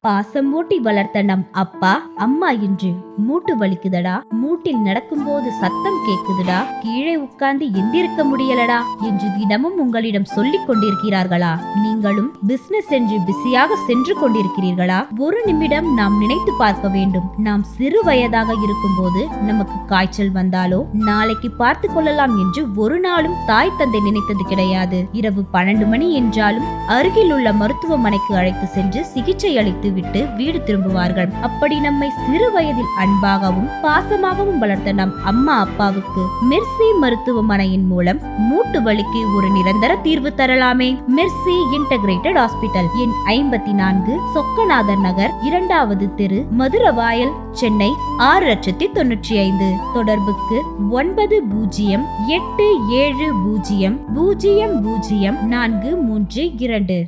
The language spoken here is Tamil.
பாசம் ஊட்டி வளர்த்த நம் அப்பா அம்மா என்று மூட்டு வலிக்குதடா, மூட்டில் நடக்கும்போது சத்தம் கேக்குதுடா, கீழே உட்கார்ந்து எந்திருக்க முடியலடா என்று தினமும் உங்களிடம் சொல்லிக் கொண்டிருக்கிறார்களா? நீங்களும் பிசினஸ் என்று பிஸியாக சென்று கொண்டிருக்கிறீர்களா? ஒரு நிமிடம் நாம் நினைத்து பார்க்க வேண்டும். நாம் சிறு வயதாக இருக்கும் போது நமக்கு காய்ச்சல் வந்தாலோ நாளைக்கு பார்த்து கொள்ளலாம் என்று ஒரு நாளும் தாய் தந்தை நினைத்தது கிடையாது. இரவு 12 மணி என்றாலும் அருகில் உள்ள மருத்துவமனைக்கு அழைத்து சென்று சிகிச்சை அளித்து விட்டு வீடு திரும்புவார்கள். அப்படி நம்மை சிறு வயதில் அன்பாகவும் பாசமாகவும் வளர்த்த நம் அம்மா அப்பாவுக்கு மெர்சி மருத்துவமனையின் மூலம் மூட்டு வலிக்கு ஒரு நிரந்தர தீர்வு தரலாமே. மெர்சி இன்டகிரேட்டட் ஹாஸ்பிட்டல், எண் 54, சொக்கநாதர் நகர், 2வது தெரு, மதுரவாயல், சென்னை 6,95,00. தொடர்புக்கு 908700000432.